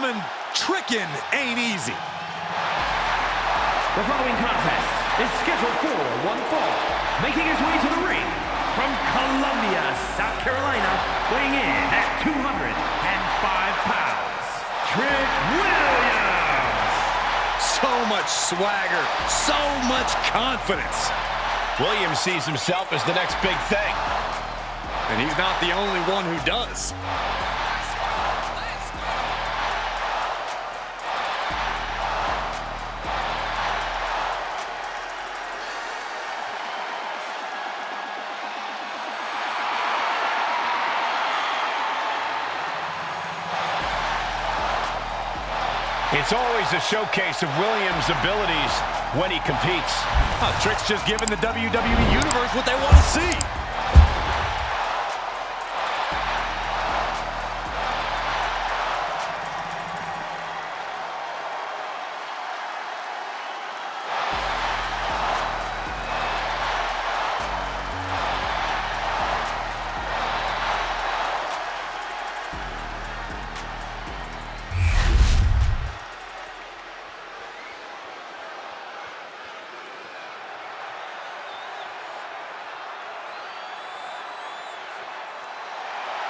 gentlemen, tricking ain't easy. The following contest is scheduled for one fall. Making his way to the ring from Columbia, South Carolina, weighing in at 205 pounds, Trick Williams. So much swagger, so much confidence. Williams sees himself as the next big thing. And he's not the only one who does. It's always a showcase of Williams' abilities when he competes. Trick's just giving the WWE Universe what they want to see.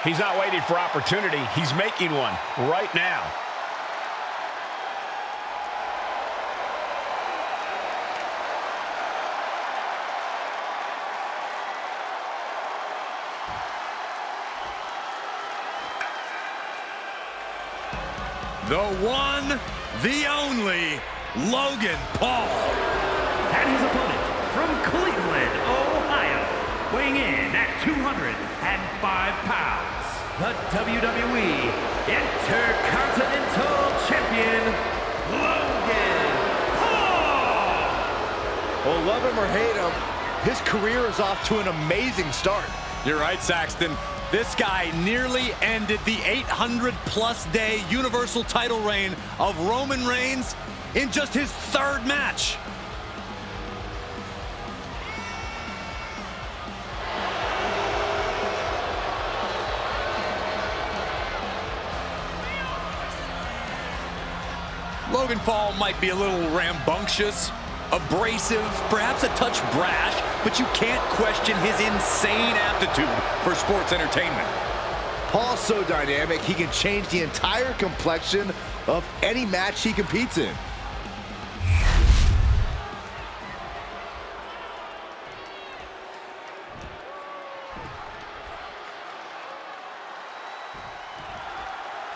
He's not waiting for opportunity. He's making one right now. The one, the only, Logan Paul. And his opponent from Cleveland, Ohio, weighing in at 205 pounds. The WWE Intercontinental Champion, Logan Paul! Well, love him or hate him, his career is off to an amazing start. You're right, Saxton. This guy nearly ended the 800-plus day Universal title reign of Roman Reigns in just his third match. Logan Paul might be a little rambunctious, abrasive, perhaps a touch brash, but you can't question his insane aptitude for sports entertainment. Paul's so dynamic, he can change the entire complexion of any match he competes in.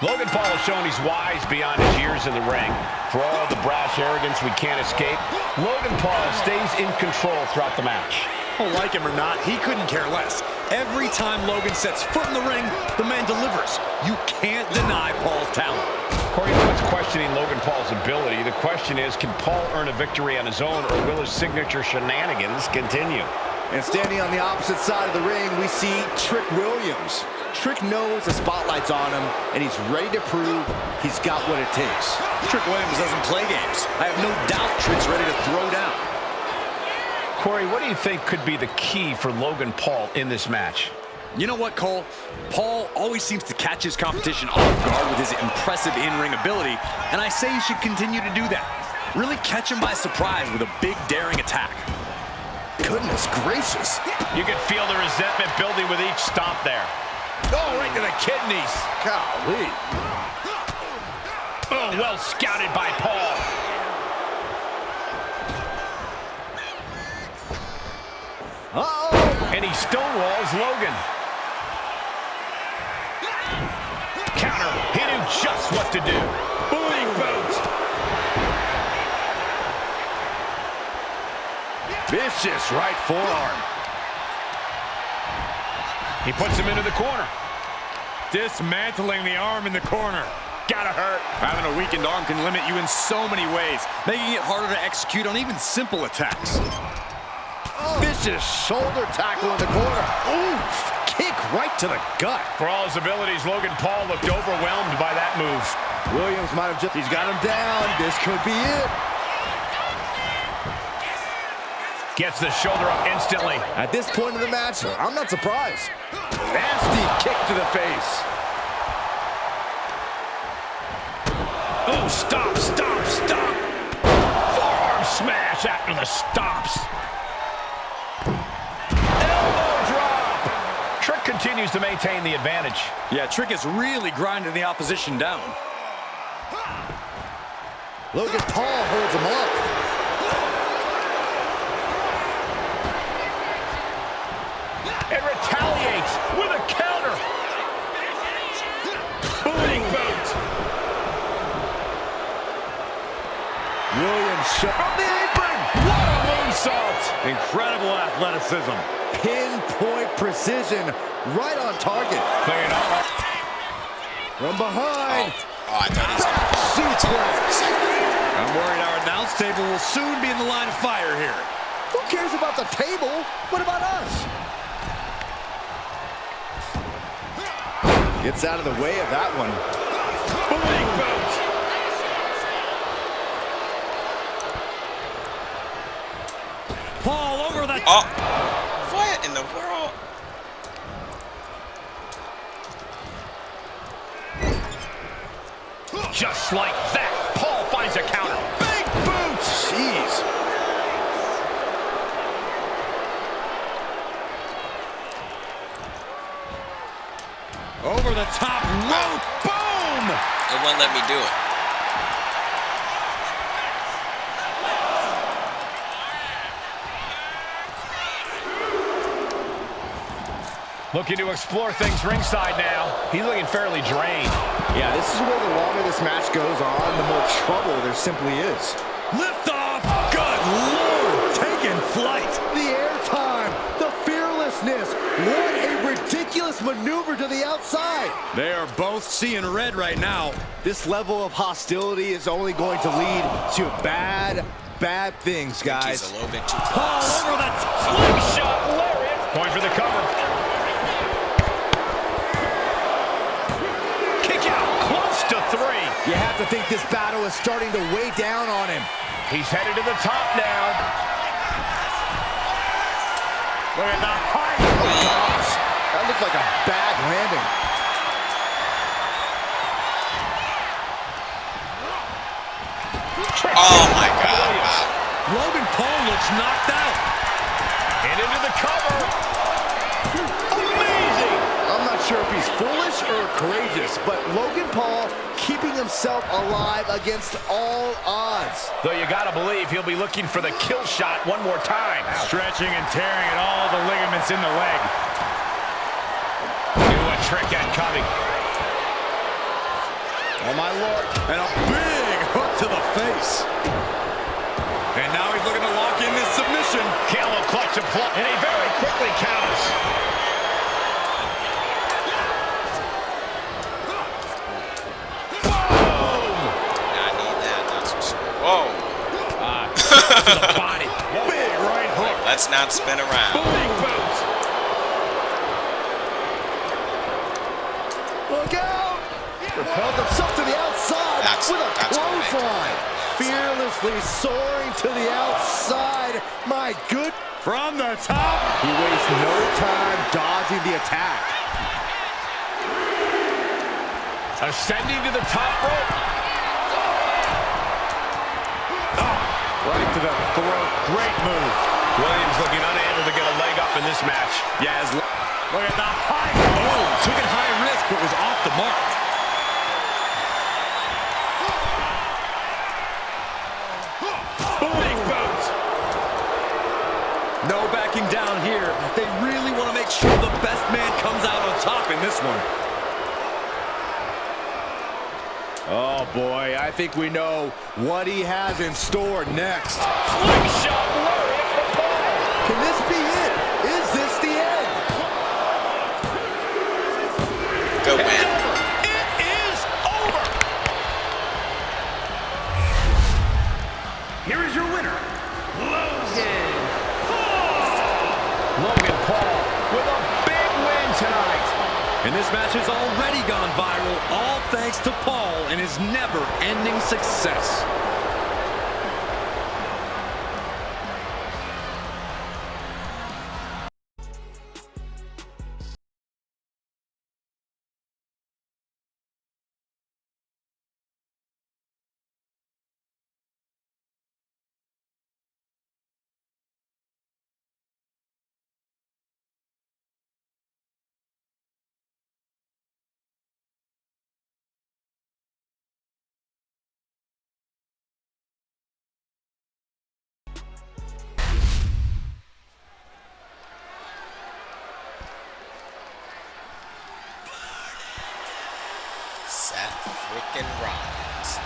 Logan Paul has shown he's wise beyond his years in the ring. For all the brash arrogance we can't escape, Logan Paul stays in control throughout the match. Well, like him or not, he couldn't care less. Every time Logan sets foot in the ring, the man delivers. You can't deny Paul's talent. Corey, no one's questioning Logan Paul's ability. The question is, can Paul earn a victory on his own, or will his signature shenanigans continue? And standing on the opposite side of the ring, we see Trick Williams. Trick knows the spotlight's on him, and he's ready to prove he's got what it takes. Trick Williams doesn't play games. I have no doubt Trick's ready to throw down. Corey, what do you think could be the key for Logan Paul in this match? You know what, Cole? Paul always seems to catch his competition off guard with his impressive in-ring ability, and I say he should continue to do that. Really catch him by surprise with a big, daring attack. Goodness gracious. You can feel the resentment building with each stomp there. Oh, right to the kidneys. Golly. Oh, well scouted by Paul. Uh-oh. And he stonewalls Logan. Counter. He knew just what to do. Big boot. Vicious right forearm. He puts him into the corner. Dismantling the arm in the corner. Gotta hurt. Having a weakened arm can limit you in so many ways, making it harder to execute on even simple attacks. Vicious shoulder tackle in the corner. Oof! Kick right to the gut. For all his abilities, Logan Paul looked overwhelmed by that move. Williams might have he's got him down. This could be it. Gets the shoulder up instantly. At this point in the match, I'm not surprised. Nasty kick to the face. Oh, stop, stop, stop. Forearm smash after the stops. Elbow drop. Trick continues to maintain the advantage. Yeah, Trick is really grinding the opposition down. Logan Paul holds him up. And retaliates with a counter. Booting boot. Williams shot From the apron. What a moonsault. Incredible athleticism. pinpoint precision right on target. Clearing up. From behind. Oh, I thought he was going to I'm worried our announce table will soon be in the line of fire here. Who cares about the table? What about us? Gets out of the way of that one. Booting boot. Paul over the... Oh, what in the world? Just like that, Paul finds a counter. Big boot. Jeez. Over the top rope. Boom! It wouldn't let me do it. Looking to explore things ringside now. He's looking fairly drained. Yeah, this is where the longer this match goes on, the more trouble there simply is. Lift off. Good Lord. Taking flight. The airtime, the fearlessness. What a ridiculous maneuver to the outside. They are both seeing red right now. This level of hostility is only going to lead to bad things, He's guys. a little bit too Paul close. over the top. Slingshot lariat. Going for the cover. Kick out. Close to 3. You have to think this battle is starting to weigh down on him. He's headed to the top now. Look at the height. Oh, gosh. That looked like a bad landing. Oh my God! Wow. Logan Paul looks knocked out. And into the cover. Amazing. I'm not sure if he's foolish or courageous, but Logan Paul keeping himself alive against all odds. Though you gotta believe he'll be looking for the kill shot one more time. Stretching and tearing at all the ligaments in the leg. Knew a trick had coming. Oh, my Lord. And a big hook to the face. And now he's looking to lock in this submission. Camel clutch and plug. And he very quickly counters. I need that. That's for sure. Whoa! To the body. Big right hook. Let's not spin around. Big boot. Look out! Propelled himself to the outside with a that's what I meant. clothesline. Fearlessly soaring to the outside. My good. From the top. He wastes no time dodging the attack. Ascending to the top rope. Right to the throat. Great move. Williams looking unable to get a leg up in this match. Yeah, look at the high. Oh, took it high risk, but was off the mark. Big boot. No backing down here. They really want to make sure the best man comes out on top in this one. Oh boy, I think we know what he has in store next. Slingshot lariat for Paul. Can this be it? Is this the end? Good win. It is over. Here is your winner, Logan Paul. Logan Paul with a big win tonight. And this match has already gone viral, all thanks to Paul and his never-ending success. freaking Rollins.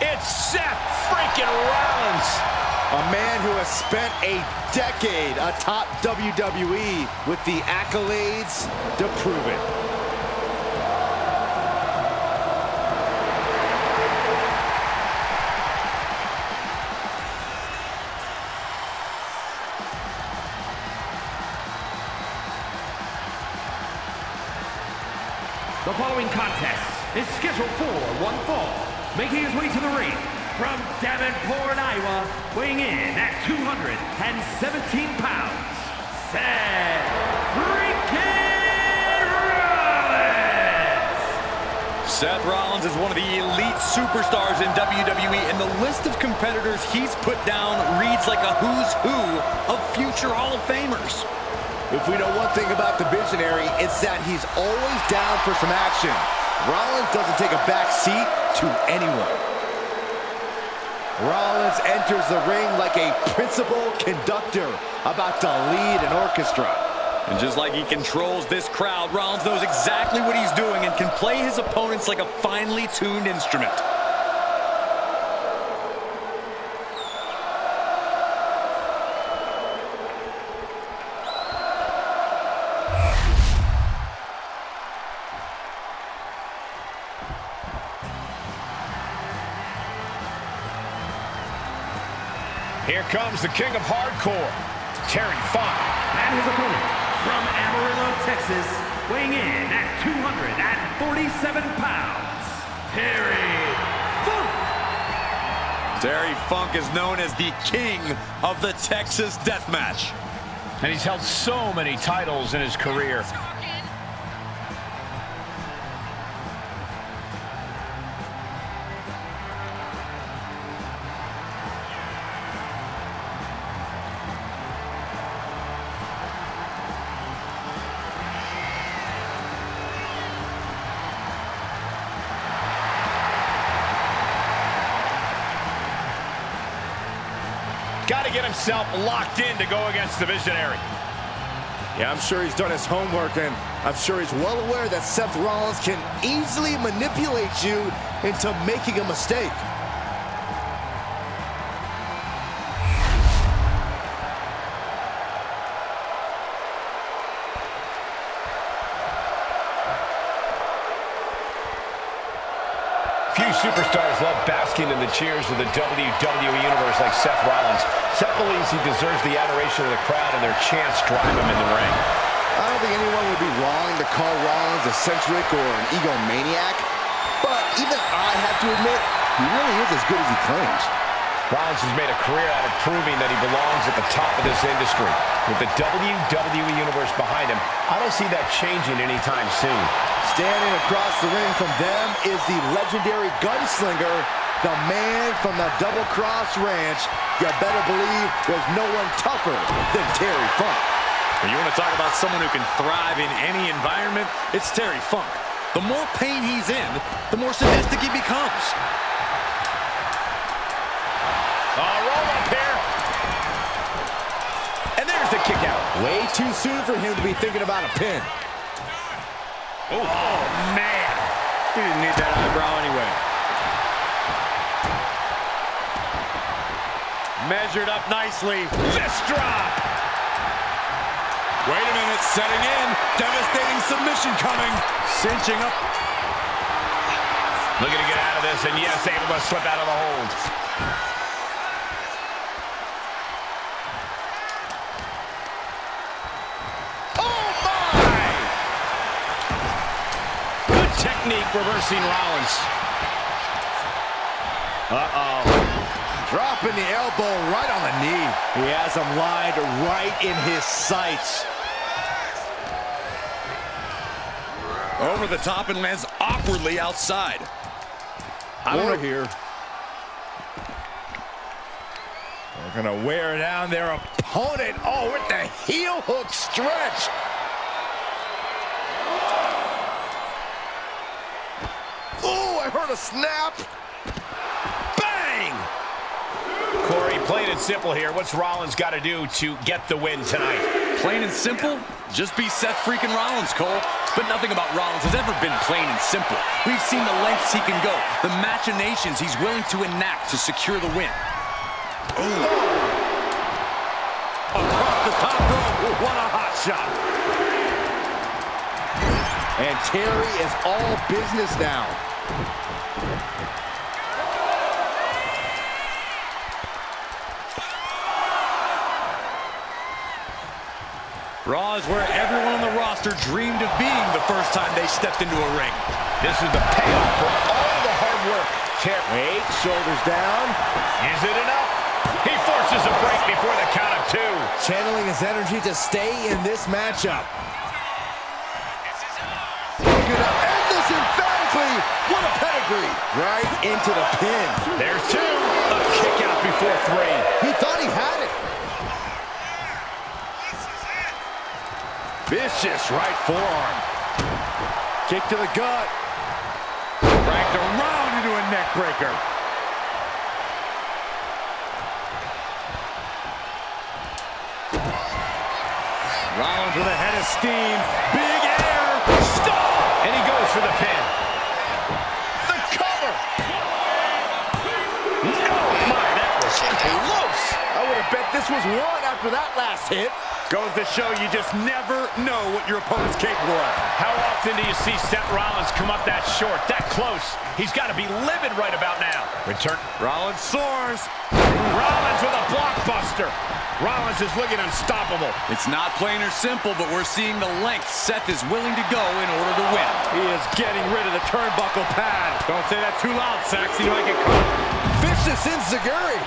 It's Seth freaking Rollins. A man who has spent a decade atop WWE with the accolades to prove it. The following contest is scheduled for one fall. Making his way to the ring from Davenport, Iowa, weighing in at 217 pounds, Seth freaking Rollins! Seth Rollins is one of the elite superstars in WWE, and the list of competitors he's put down reads like a who's who of future Hall of Famers. If we know one thing about the Visionary, it's that he's always down for some action. Rollins doesn't take a back seat to anyone. Rollins enters the ring like a principal conductor about to lead an orchestra. And just like he controls this crowd, Rollins knows exactly what he's doing and can play his opponents like a finely tuned instrument. Here comes the king of hardcore, Terry Funk. And his opponent from Amarillo, Texas, weighing in at 247 pounds, Terry Funk. Terry Funk is known as the king of the Texas Deathmatch. And he's held so many titles in his career. Got to get himself locked in to go against the Visionary. Yeah, I'm sure he's done his homework, and I'm sure he's well aware that Seth Rollins can easily manipulate you into making a mistake. Few superstars love basking in the cheers of the WWE Universe like Seth Rollins. Seth believes he deserves the adoration of the crowd and their chants drive him in the ring. I don't think anyone would be wrong to call Rollins eccentric or an egomaniac, but even I have to admit, he really is as good as he claims. Rollins has made a career out of proving that he belongs at the top of this industry. With the WWE Universe behind him, I don't see that changing anytime soon. Standing across the ring from them is the legendary gunslinger, the man from the Double Cross Ranch. You better believe there's no one tougher than Terry Funk. When you want to talk about someone who can thrive in any environment, it's Terry Funk. The more pain he's in, the more sadistic he becomes. Roll up here. And there's the kick out. Way too soon for him to be thinking about a pin. Oh, man. He didn't need that eyebrow anyway. Measured up nicely. Fist drop. Wait a minute, setting in. Devastating submission coming. Cinching up. Looking to get out of this, and yes, able to slip out of the hold. Technique reversing Rollins. Dropping the elbow right on the knee. He has him lined right in his sights. Over the top and lands awkwardly outside. We're here. They're gonna wear down their opponent. Oh, with the heel hook stretch. Oh, I heard a snap. Bang! Corey, plain and simple here. What's Rollins got to do to get the win tonight? Plain and simple, just be Seth freaking Rollins, Cole. But nothing about Rollins has ever been plain and simple. We've seen the lengths he can go, the machinations he's willing to enact to secure the win. Ooh. Across the top rope, what a hot shot. And Terry is all business now. Raw is where everyone on the roster dreamed of being the first time they stepped into a ring. This is the payoff for all the hard work. Wait, shoulders down. Is it enough? He forces a break before the count of 2. Channeling his energy to stay in this matchup. We're gonna end this emphatically. What a pedigree. Right into the pin. There's 2. A kick out before 3. He thought he had it. Vicious right forearm. Kick to the gut. Cranked around into a neck breaker. Rollins with a head of steam. Big air. Stop! And he goes for the pin. The cover. Oh, my, that was close. I would have bet this was one after that last hit. Goes to show you just never know what your opponent's capable of. How often do you see Seth Rollins come up that short, that close? He's got to be livid right about now. Return. Rollins soars. Rollins with a blockbuster. Rollins is looking unstoppable. It's not plain or simple, but we're seeing the length Seth is willing to go in order to win. He is getting rid of the turnbuckle pad. Don't say that too loud, Saxy. You might get caught. Vicious Enziguri.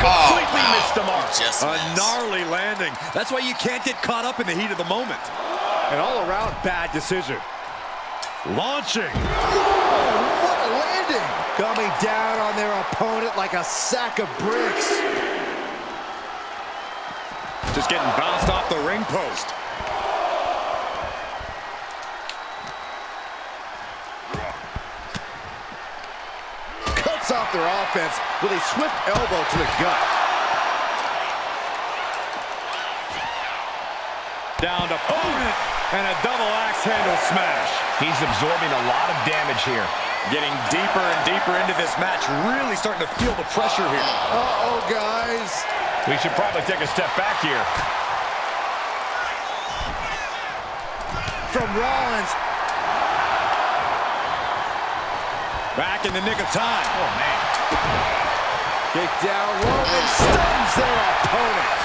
Completely missed the mark. Just A missed. gnarly landing. That's why you can't get caught up in the heat of the moment. An all-around bad decision. Launching. Whoa, what a landing. Coming down on their opponent like a sack of bricks. Just getting bounced off the ring post. Cuts off their offense with a swift elbow to the gut. Down to opponent and a double axe handle smash. He's absorbing a lot of damage here. Getting deeper and deeper into this match. Really starting to feel the pressure here. Uh-oh, guys. We should probably take a step back here. From Rollins. Back in the nick of time. Oh, man. Kick down low and stuns their opponent.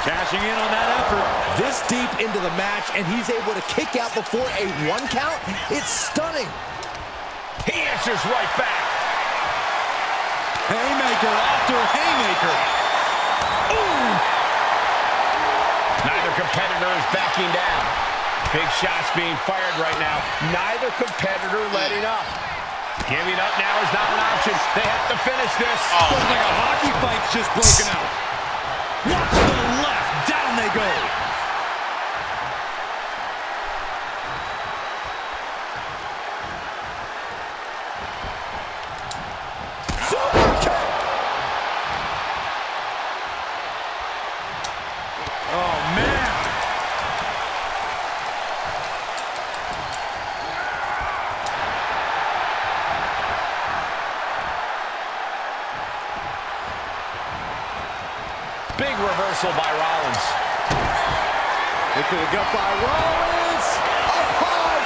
Cashing in on that effort. This deep into the match, and he's able to kick out before a 1 count. It's stunning. He answers right back. Haymaker after haymaker. Ooh. Neither competitor is backing down. Big shots being fired right now. Neither competitor letting up. Giving up now is not an option. They have to finish this. Looks like a hockey fight's just broken out. Watch to the left. Down they go. Super kick. Oh, man. Big reversal by Rollins. Look at the gut by Rollins. Up high.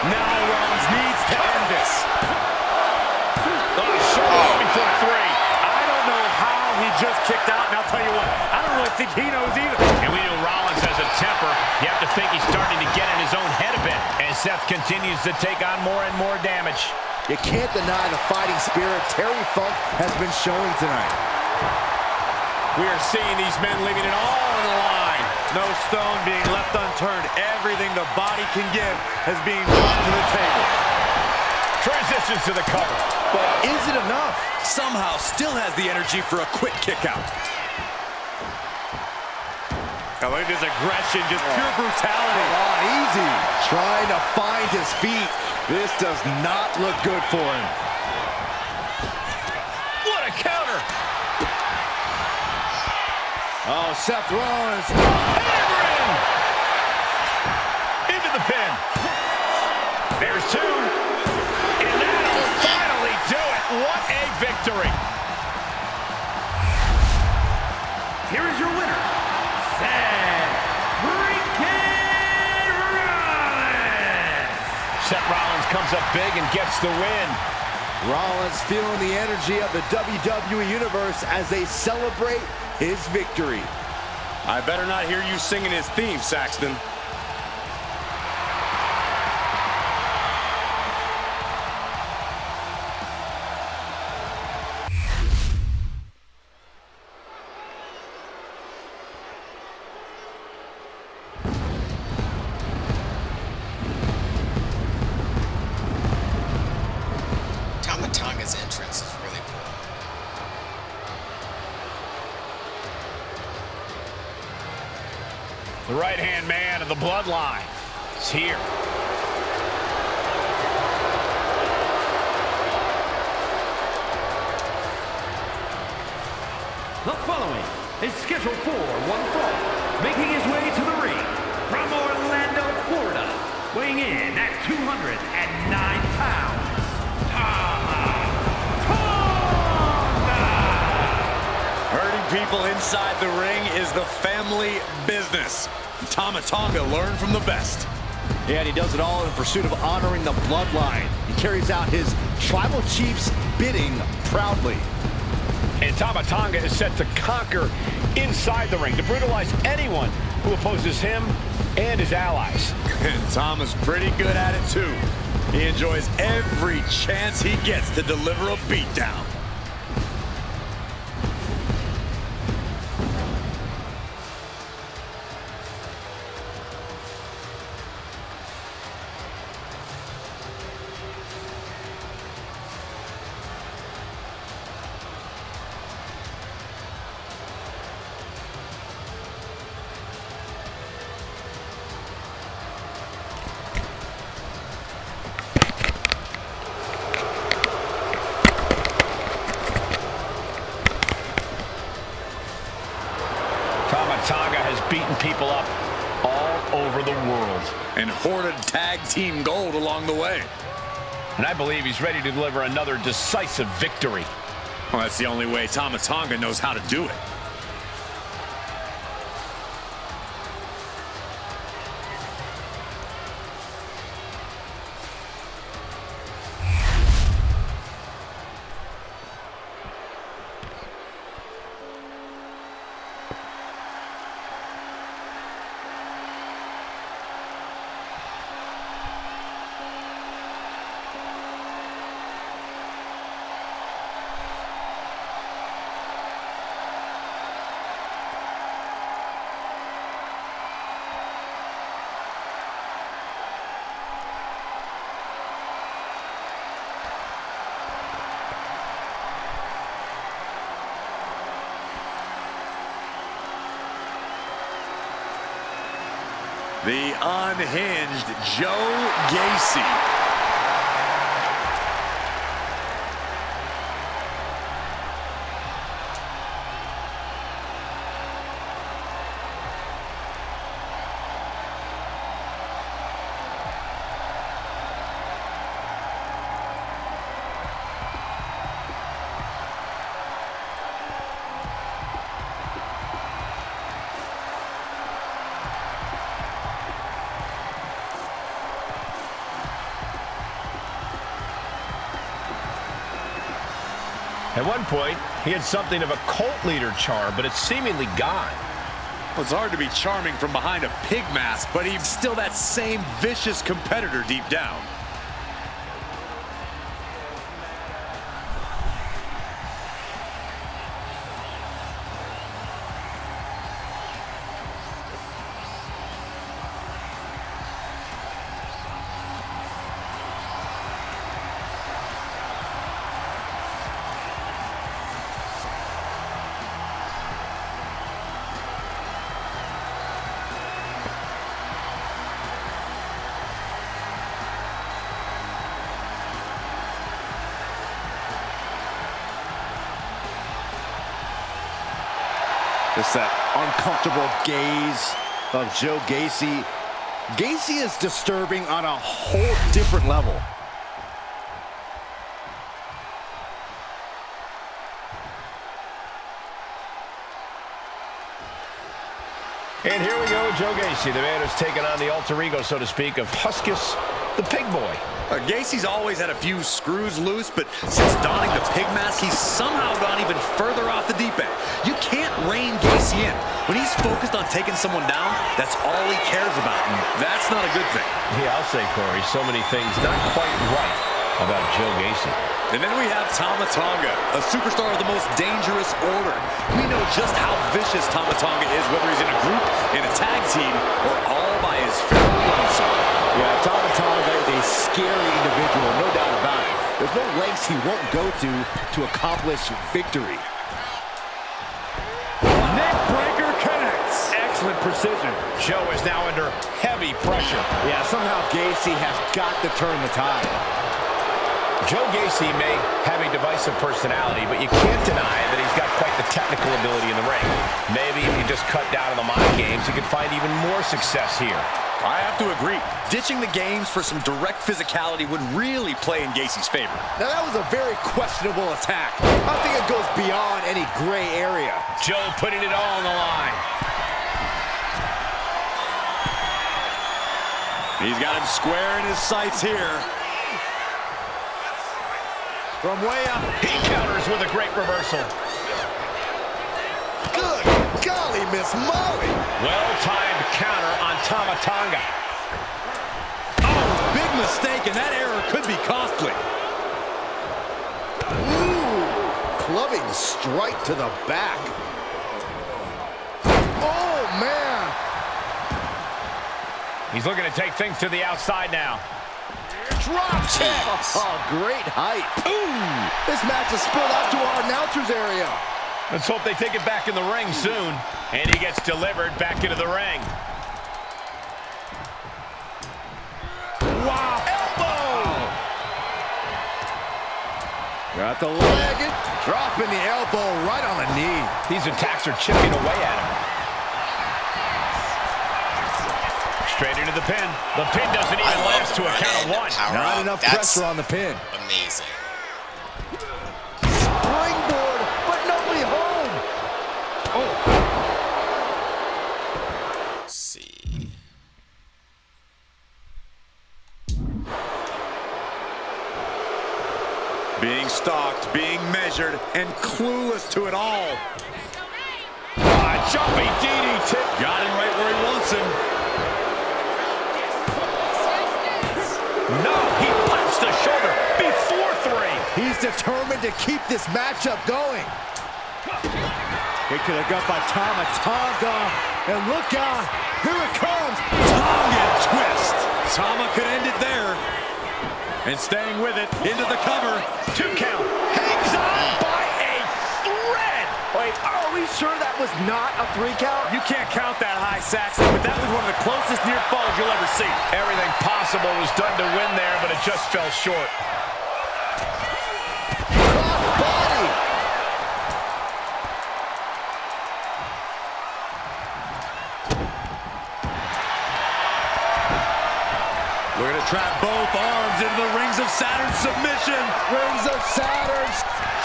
Now Rollins needs to end this. Shoulder before 3. I don't know how he just kicked out, and I'll tell you what, I don't really think he knows either. And we know Rollins has a temper. You have to think he's starting to get in his own head a bit. And Seth continues to take on more and more damage. You can't deny the fighting spirit Terry Funk has been showing tonight. We are seeing these men leaving it all on the line. No stone being left unturned. Everything the body can give is being brought to the table. Transitions to the cover. But is it enough? Somehow still has the energy for a quick kick out. Now look at his aggression, just pure brutality. Easy. Trying to find his feet. This does not look good for him. What a counter. Oh, Seth Rollins. Hammering! Into the pin. There's two. And that'll finally do it. What a victory. Here is your winner, Seth freaking Rollins. Seth Rollins comes up big and gets the win. Rollins feeling the energy of the WWE Universe as they celebrate his victory. I better not hear you singing his theme, Saxton. Tama Tonga's entrance is really cool. The right-hand man of the bloodline is here. The following is scheduled for one fall, making his way to the ring from Orlando, Florida, weighing in at 209 pounds, Tama Tonga! Hurting people inside the ring is the family business. Tama Tonga learned from the best. Yeah, and he does it all in pursuit of honoring the bloodline. He carries out his tribal chief's bidding proudly. And Tama Tonga is set to conquer inside the ring, to brutalize anyone who opposes him and his allies. And Tama's pretty good at it too. He enjoys every chance he gets to deliver a beatdown. Tama Tonga has beaten people up all over the world. And hoarded tag team gold along the way. And I believe he's ready to deliver another decisive victory. Well, that's the only way Tama Tonga knows how to do it. The unhinged Joe Gacy. At one point, he had something of a cult leader charm, but it's seemingly gone. Well, it's hard to be charming from behind a pig mask, but he's still that same vicious competitor deep down. It's that uncomfortable gaze of Joe Gacy. Gacy is disturbing on a whole different level. And here we go, Joe Gacy, the man who's taken on the alter ego, so to speak, of Huskus the Pig Boy. Gacy's always had a few screws loose, but since donning the pig mask, he's somehow gone even further off the deep end. You can't rein Gacy in. When he's focused on taking someone down, that's all he cares about, and that's not a good thing. Yeah, I'll say, Corey, so many things not quite right about Joe Gacy. And then we have Tama Tonga, a superstar of the most dangerous order. We know just how vicious Tama Tonga is, whether he's in a group, in a tag team, or all by his very lonesome. Yeah, Tama Tonga is a scary individual, no doubt about it. There's no lengths he won't go to accomplish victory. Neck breaker connects. Excellent precision. Joe is now under heavy pressure. Yeah, somehow Gacy has got to turn the tide. Joe Gacy may have a divisive personality, but you can't deny that he's got quite the technical ability in the ring. Maybe if he just cut down on the mind games, he could find even more success here. I have to agree. Ditching the games for some direct physicality would really play in Gacy's favor. Now, that was a very questionable attack. I think it goes beyond any gray area. Joe putting it all on the line. He's got him square in his sights here. From way up. He counters with a great reversal. Good golly, Miss Molly. Well-timed counter on Tama Tonga. Oh, big mistake, and that error could be costly. Ooh, clubbing strike to the back. Oh, man. He's looking to take things to the outside now. Drop kick. Oh, great height. Ooh, this match is spilled out to our announcer's area. Let's hope they take it back in the ring soon. And he gets delivered back into the ring. Wow. Elbow. Got the leg and dropping the elbow right on the knee. These attacks are chipping away at him. Straight into the pin. The pin doesn't even last to a count of one. Not enough pressure on the pin. Amazing. Springboard, but nobody home. Oh. Let's see. Being stalked, being measured, and clueless to it all. Jumping DDT. Got him right where he wants him. No, he pops the shoulder before three. He's determined to keep this matchup going. It could have got by Tama Tonga. And look out, here it comes. Tongan twist. Tama could end it there. And staying with it, into the cover. 2 count. Hangs on by a thread. Wait, are we sure that was not a 3 count? You can't count that high, Saxton, but that was one of the closest near falls you'll ever see. Everything possible was done to win there, but it just fell short. Body. We're going to trap both arms into the Rings of Saturn submission. Rings of Saturn.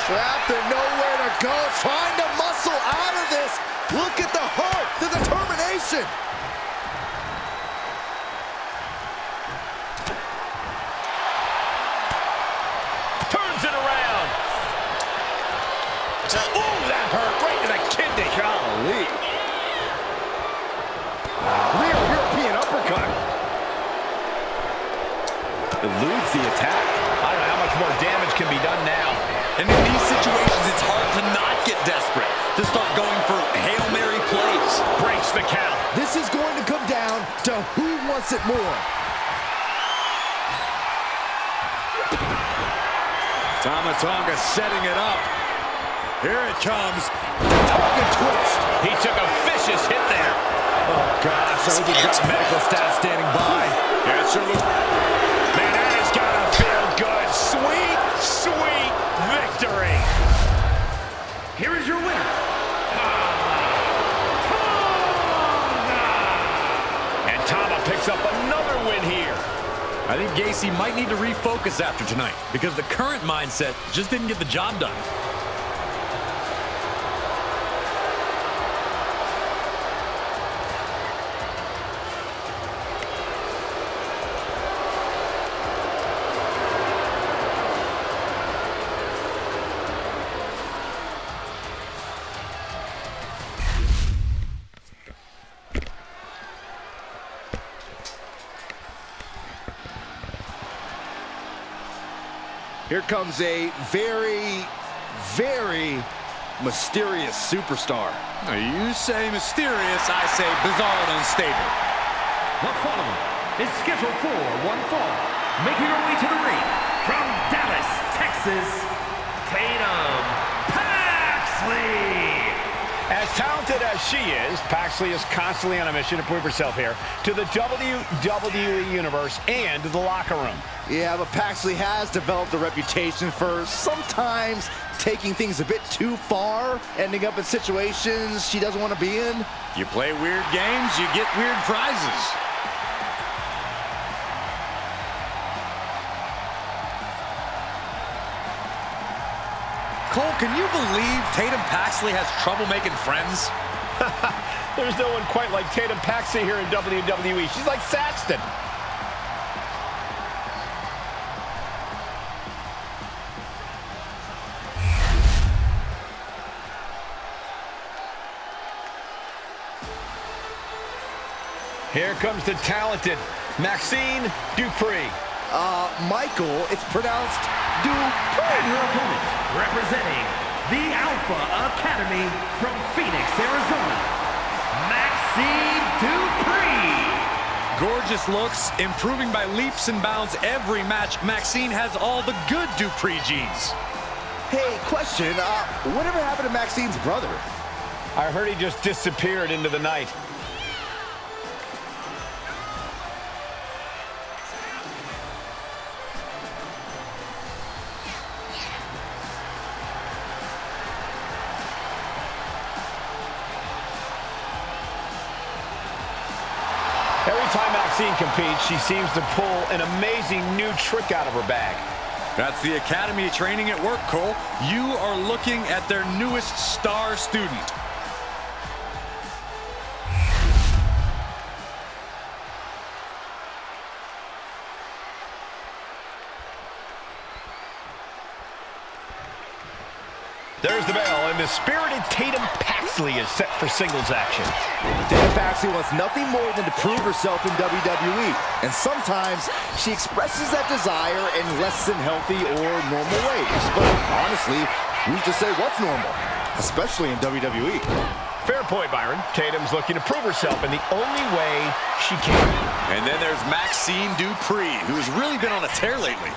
Trapped and nowhere to go. Trying to muscle out of this. Look at the heart, the determination. Turns it around. Ooh, that hurt right to the kidney. Golly. Rear European uppercut. Eludes the attack. I don't know how much more damage can be done now. And in these situations, it's hard to not get desperate, to start going for Hail Mary plays. Breaks the count. This is going to come down to who wants it more. Tama Tonga setting it up. Here it comes. Tonga twist. He took a vicious hit there. Oh, gosh. I hope he's got medical staff standing by. Yeah, it sure looks... Man, that has got to feel good. Sweet, sweet victory. Here is your winner, Tama picks up another win here. I think Gacy might need to refocus after tonight because the current mindset just didn't get the job done. Here comes a very, very mysterious superstar. You say mysterious, I say bizarre and unstable. The following is scheduled for one fall. Making her way to the ring from Dallas, Texas, Tatum Paxley. As talented as she is, Paxley is constantly on a mission to prove herself here to the WWE Universe and the locker room. Yeah, but Paxley has developed a reputation for sometimes taking things a bit too far, ending up in situations she doesn't want to be in. You play weird games, you get weird prizes. Cole, can you believe Tatum Paxley has trouble making friends? There's no one quite like Tatum Paxley here in WWE. She's like Saxton. Here comes the talented Maxxine Dupri. Michael, it's pronounced Dupri. And her opponent, representing the Alpha Academy from Phoenix, Arizona, Maxxine Dupri. Gorgeous looks, improving by leaps and bounds every match. Maxxine has all the good Dupri genes. Hey, question, whatever happened to Maxine's brother? I heard he just disappeared into the night. Every time Maxxine competes, she seems to pull an amazing new trick out of her bag. That's the Academy training at work, Cole. You are looking at their newest star student. There's the bell, and the spirited Tatum Paxley is set for singles action. Tatum Paxley wants nothing more than to prove herself in WWE, and sometimes she expresses that desire in less than healthy or normal ways. But honestly, who's to say what's normal, especially in WWE? Fair point, Byron. Tatum's looking to prove herself in the only way she can. And then there's Maxxine Dupri, who's really been on a tear lately.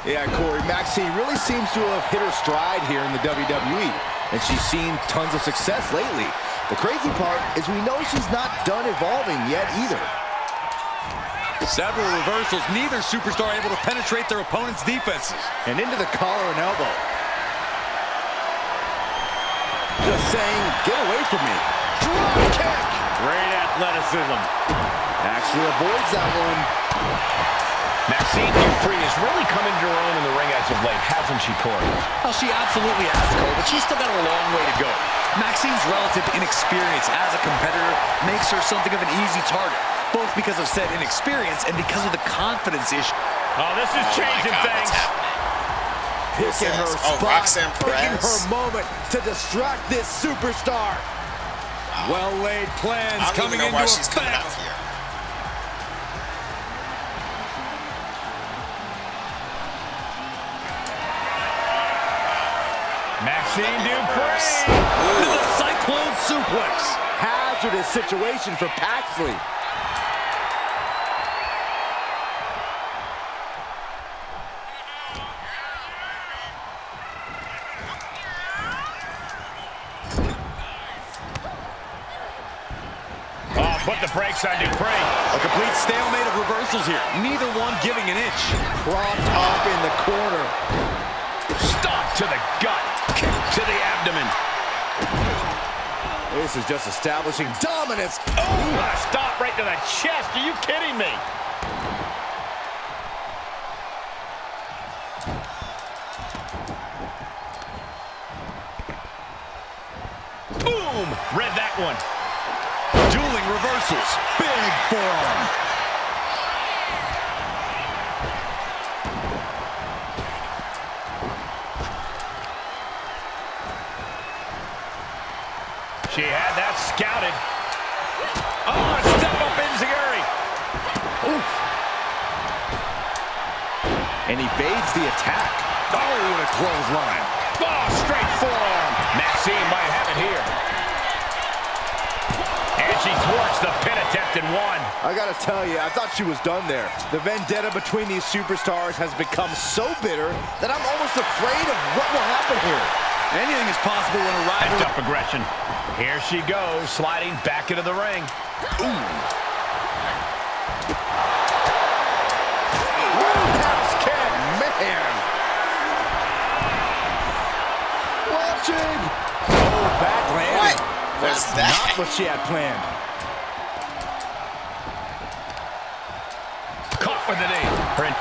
Yeah, Corey, Maxxine really seems to have hit her stride here in the WWE, and she's seen tons of success lately. The crazy part is we know she's not done evolving yet either. Several reversals, neither superstar able to penetrate their opponent's defenses. And into the collar and elbow. Just saying, get away from me. Drop kick! Great athleticism. Actually avoids that one. Maxxine Dupri has really come into her own in the ring as of late, hasn't she, Corey? Well, she absolutely has, Cole, but she's still got a long way to go. Maxine's relative inexperience as a competitor makes her something of an easy target, both because of said inexperience and because of the confidence issue. Oh, this is changing things. Picking her spot, picking her moment to distract this superstar. Well-laid plans I don't coming even know into why she's coming out effect. here. Maxxine Dupri. The Cyclone Suplex. Hazardous situation for Paxley. Oh, put the brakes on Dupri. A complete stalemate of reversals here. Neither one giving an inch. Propped up in the corner. Stop to the gut. Kick to the abdomen. This is just establishing dominance. Oh, a stop right to the chest. Are you kidding me? Boom! Read that one. Dueling reversals. Big forearm. She had that scouted. Oh, a step up enziguri. Oof. And evades the attack. Oh, what a clothesline. Oh, straight forearm. Maxine might have it here. And she thwarts the pin attempt and one. I gotta tell you, I thought she was done there. The vendetta between these superstars has become so bitter that I'm almost afraid of what will happen here. Anything is possible when a rival... Up aggression. Here she goes, sliding back into the ring. Ooh. Roundhouse kick, man. Watching. Oh, backhand. What was that? Not what she had planned. Caught with the knee.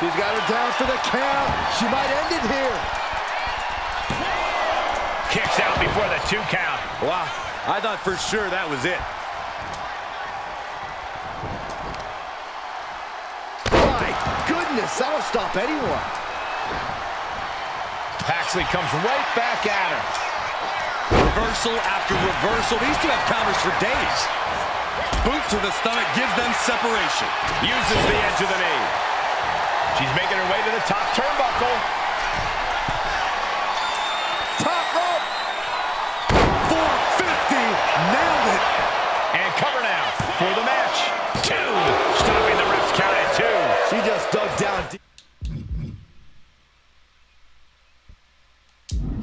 She's got her down for the count. She might end it here. Kicks out before the 2 count. Wow, I thought for sure that was it. My goodness, that'll stop anyone. Paxley comes right back at her. Reversal after reversal. These two have counters for days. Boot to the stomach gives them separation. Uses the edge of the knee. She's making her way to the top turnbuckle. Top rope. 450. Nailed it. And cover now for the match. 2. Stopping the ref's count at 2. She just dug down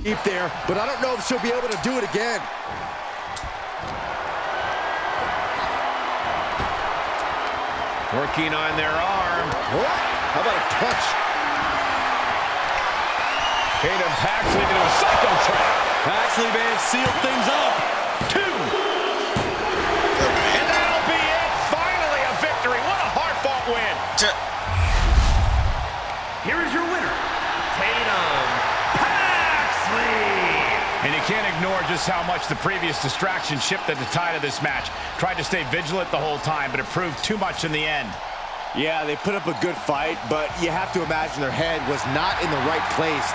deep there, but I don't know if she'll be able to do it again. Working on their arm. What? How about a punch? Tatum Paxley into a psycho trap. Paxley may have sealed things up. 2. And that'll be it. Finally a victory. What a hard-fought win. Here is your winner, Tatum Paxley. And you can't ignore just how much the previous distraction shifted the tide of this match. Tried to stay vigilant the whole time, but it proved too much in the end. Yeah, they put up a good fight, but you have to imagine their head was not in the right place.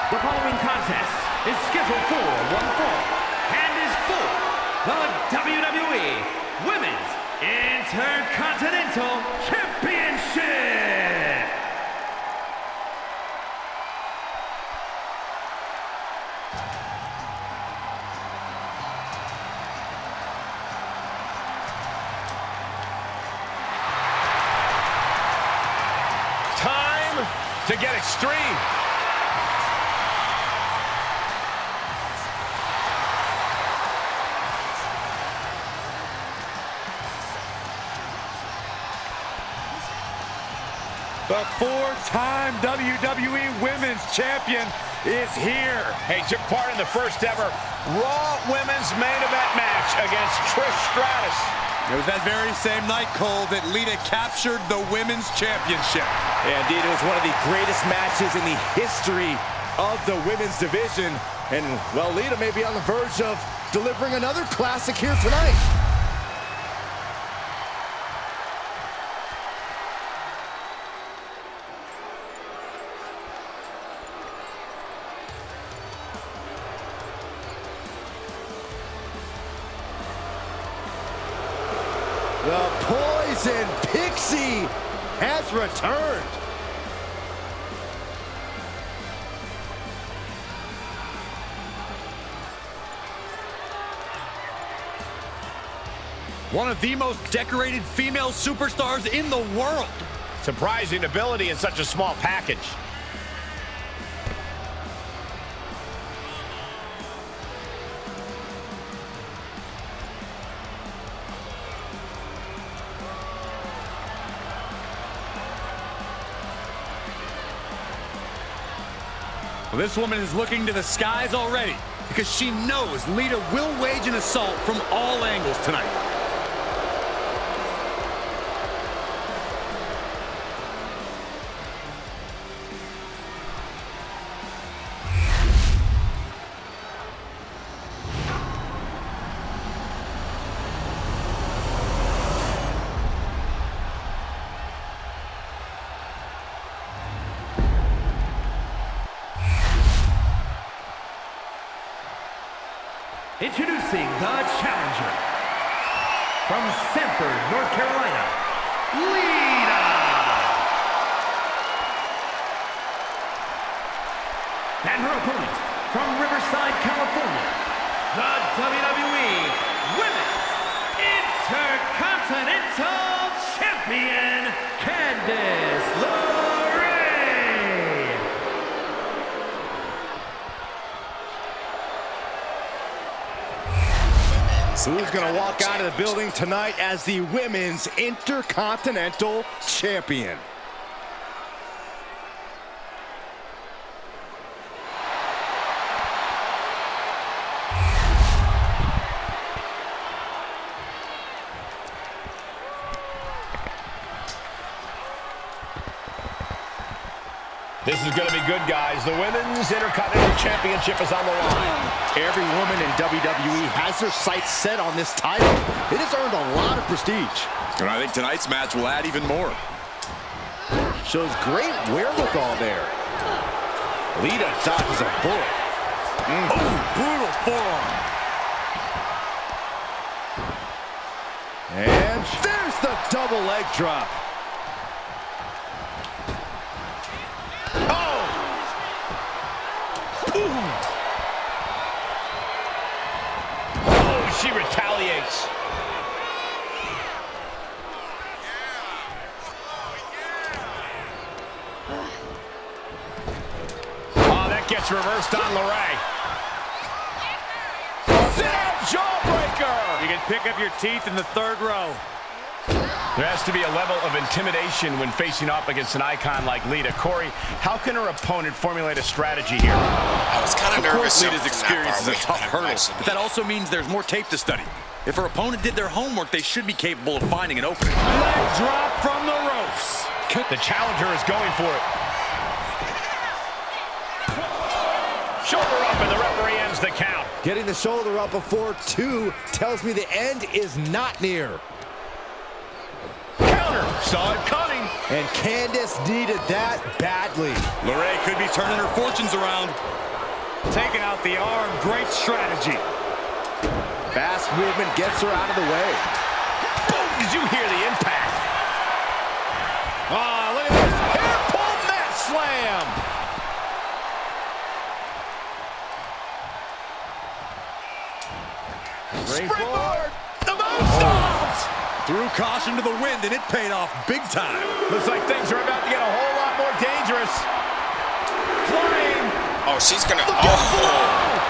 The following contest is scheduled for one fall and is for the WWE Women's Intercontinental Championship. Time to get extreme. The 4-time WWE Women's Champion is here. He took part in the first ever Raw Women's Main Event match against Trish Stratus. It was that very same night, Cole, that Lita captured the Women's Championship. Yeah, indeed, it was one of the greatest matches in the history of the women's division. And, well, Lita may be on the verge of delivering another classic here tonight. The Poison Pixie has returned. One of the most decorated female superstars in the world. Surprising ability in such a small package. Well, this woman is looking to the skies already because she knows Lita will wage an assault from all angles tonight. Introducing the challenger from Sanford, North Carolina, Lita. And her opponent from Riverside, California, the WWE Women's Intercontinental Champion, Candice LeRae. Who's going to walk out of the building tonight as the Women's Intercontinental Champion? This is going to be good, guys. The Women's Intercontinental Championship is on the line. Every woman in WWE has their sights set on this title. It has earned a lot of prestige. And I think tonight's match will add even more. Shows great wherewithal there. Lita dodges a bullet. Oh, brutal forearm. And there's the double leg drop. She retaliates. Oh, that gets reversed on LeRae. Sit-out jawbreaker. You can pick up your teeth in the third row. There has to be a level of intimidation when facing off against an icon like Lita. Corey, how can her opponent formulate a strategy here? I was kind of nervous. Lita's experience is a tough hurdle, but that also means there's more tape to study. If her opponent did their homework, they should be capable of finding an opening. Leg drop from the ropes. The challenger is going for it. Shoulder up, and the referee ends the count. Getting the shoulder up before 2 tells me the end is not near. Counter. Saw it coming. And Candice needed that badly. LeRae could be turning her fortunes around. Taking out the arm. Great strategy. Fast movement gets her out of the way. Boom! Did you hear the impact? Oh, look at this. Hair pull mat slam. Springboard. The move stopped. Threw caution to the wind, and it paid off big time. Looks like things are about to get a whole lot more dangerous. Flying. Oh, she's gonna. Oh,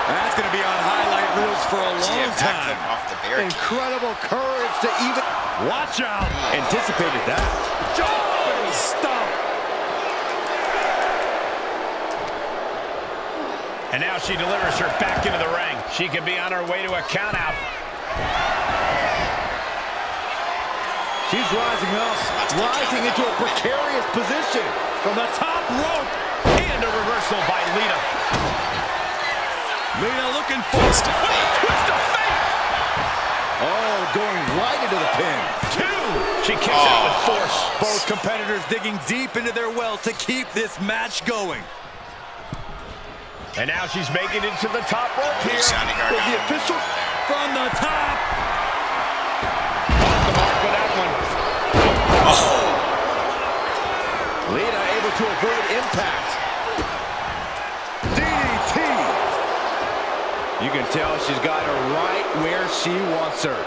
That's going to be on highlight reels for a she long attacked them time. off the barricade. Incredible courage to even Watch out. anticipated that. Jumping stomp. And now she delivers her back into the ring. She could be on her way to a countout. She's rising up, rising into a precarious position. From the top rope. And a reversal by Lita. Lita looking for Twist of fate. Twist of fate. Oh, going right into the pin. 2. She kicks out with force. both competitors digging deep into their well to keep this match going. And now she's making it to the top rope here. Sounding Will the official From the top. Off the mark with that one. Lita able to avoid impact. DDT. You can tell she's got her right where she wants her.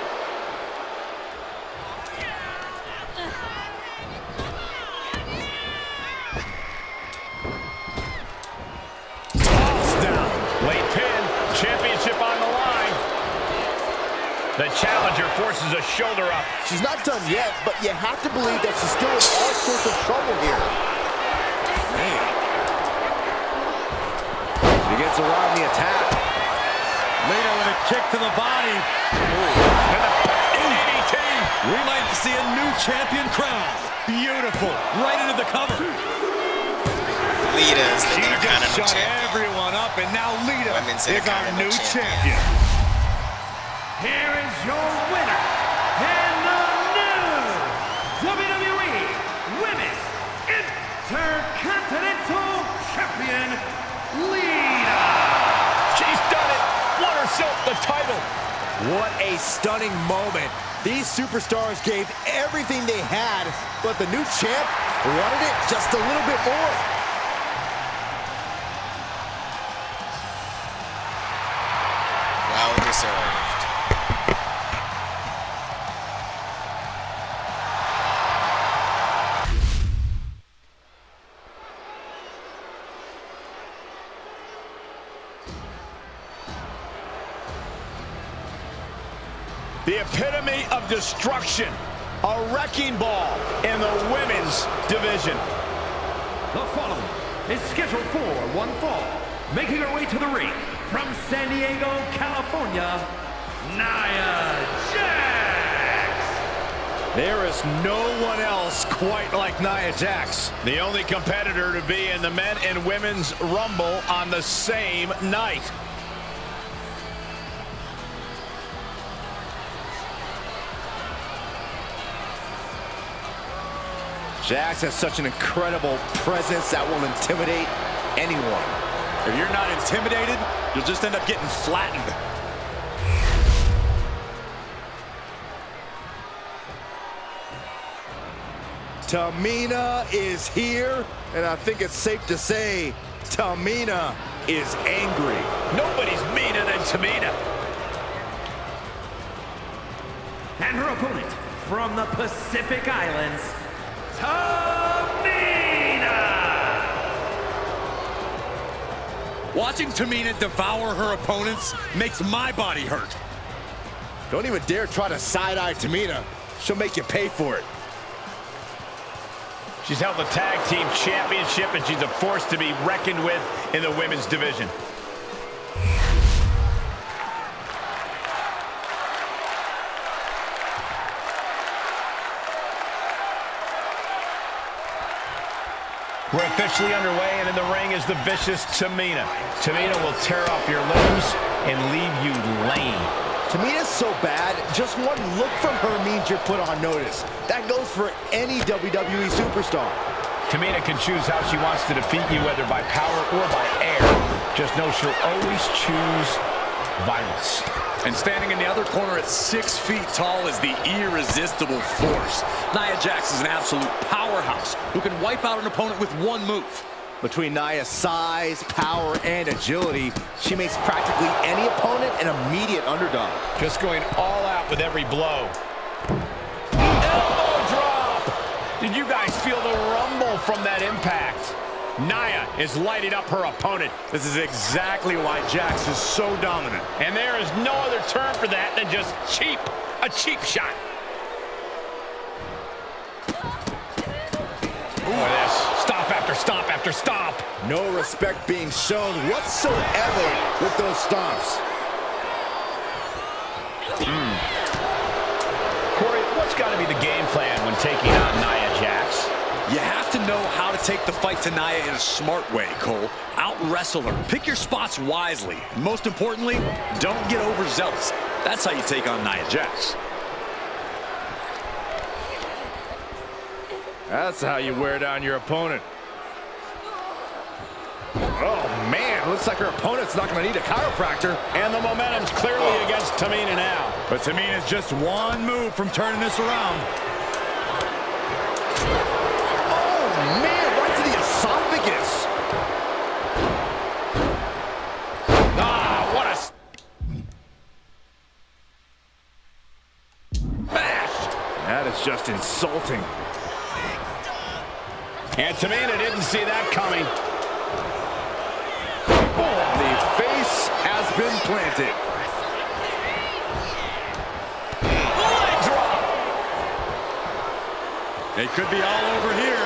The challenger forces a shoulder up. She's not done yet, but you have to believe that she's still in all sorts of trouble here. Man. She gets around the attack. Lita with a kick to the body. DDT. We might see a new champion crown. Beautiful. Right into the cover. Lita is the She Intercontinental just shut Champion. everyone up, and now Lita Women's is our new Intercontinental champion. Here is your winner, and the new WWE Women's Intercontinental Champion, Lita. She's done it. Won herself the title. What a stunning moment. These superstars gave everything they had, but the new champ wanted it just a little bit more. Well deserved. The epitome of destruction. A wrecking ball in the women's division. The following is scheduled for one fall, making her way to the ring from San Diego, California, Nia Jax. There is no one else quite like Nia Jax. The only competitor to be in the men and women's rumble on the same night. Jax has such an incredible presence that will intimidate anyone. If you're not intimidated, you'll just end up getting flattened. Tamina is here, and I think it's safe to say Tamina is angry. Nobody's meaner than Tamina. And her opponent from the Pacific Islands, Tamina. Watching Tamina devour her opponents makes my body hurt. Don't even dare try to side-eye Tamina. She'll make you pay for it. She's held the tag team championship, and she's a force to be reckoned with in the women's division. We're officially underway, and in the ring is the vicious Tamina. Tamina will tear off your limbs and leave you lame. Tamina's so bad, just one look from her means you're put on notice. That goes for any WWE superstar. Tamina can choose how she wants to defeat you, whether by power or by air. Just know she'll always choose violence. And standing in the other corner at 6 feet tall is the irresistible force. Nia Jax is an absolute powerhouse who can wipe out an opponent with one move. Between Nia's size, power, and agility, she makes practically any opponent an immediate underdog. Just going all out with every blow. Elbow drop! Did you guys feel the rumble from that impact? Nia is lighting up her opponent. This is exactly why Jax is so dominant. And there is no other term for that than just cheap. A cheap shot. Look at this. Stop after stop after stop. No respect being shown whatsoever with those stomps. Corey, what's got to be the game plan when taking on Nia Jax? You have to know how to take the fight to Nia in a smart way, Cole. Out-wrestle her. Pick your spots wisely. And most importantly, don't get overzealous. That's how you take on Nia Jax. That's how you wear down your opponent. Oh, man, looks like her opponent's not going to need a chiropractor. And the momentum's clearly against Tamina now. But Tamina's just one move from turning this around. Oh, man, right to the esophagus. Ah, what a Smash! That is just insulting. And Tamina didn't see that coming. The face has been planted. It could be all over here.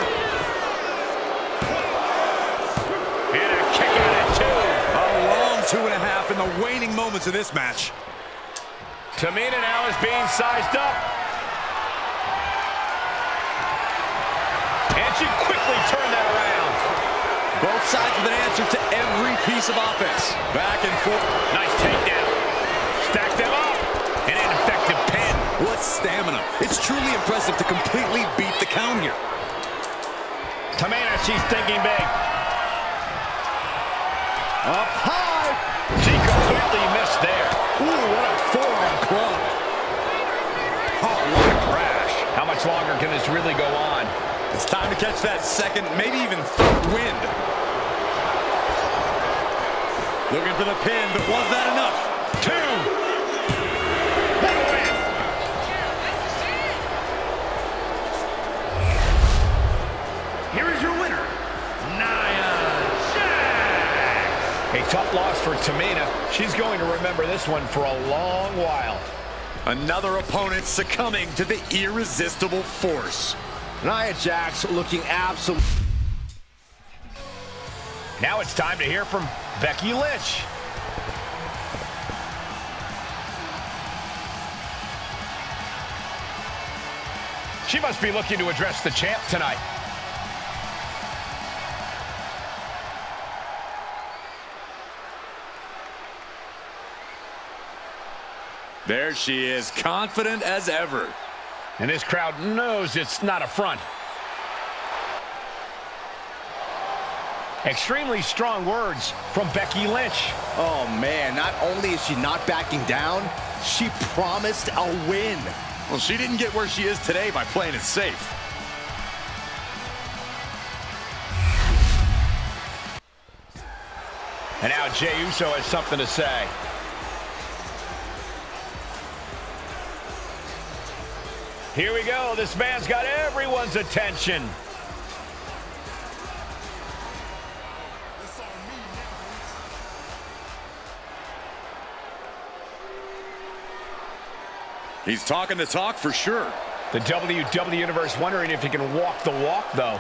And a kick out at 2. A long 2.5 in the waning moments of this match. Tamina now is being sized up. And she quickly turned that around. Both sides with an answer to every piece of offense. Back and forth. Nice takedown. Stack them up. And an effective pin. What stamina. It's truly impressive to completely beat the count here. Tamina, she's thinking big. Up high. She completely missed there. Ooh, what a forearm club. Oh, what a crash. How much longer can this really go on? It's time to catch that second, maybe even third wind. Looking for the pin, but was that enough? 2. What a win. Here is your winner, Nia Jax. A tough loss for Tamina. She's going to remember this one for a long while. Another opponent succumbing to the irresistible force. Nia Jax looking absolutely... Now it's time to hear from Becky Lynch. She must be looking to address the champ tonight. There she is, confident as ever. And this crowd knows it's not a front. Extremely strong words from Becky Lynch. Oh, man, not only is she not backing down, she promised a win. Well, she didn't get where she is today by playing it safe. And now Jey Uso has something to say. Here we go. This man's got everyone's attention. He's talking the talk for sure. The WWE Universe wondering if he can walk the walk, though.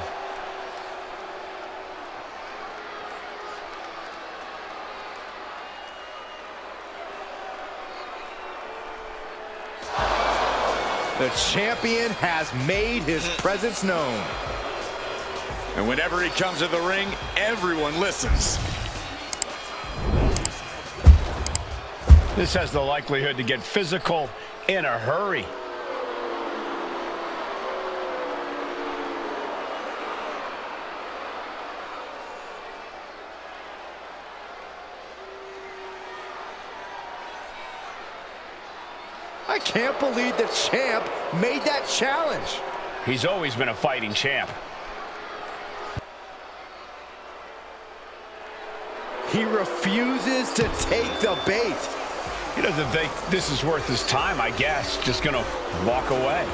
The champion has made his presence known. And whenever he comes to the ring, everyone listens. This has the likelihood to get physical in a hurry. I can't believe the champ made that challenge. He's always been a fighting champ. He refuses to take the bait. He doesn't think this is worth his time, I guess. Just gonna walk away.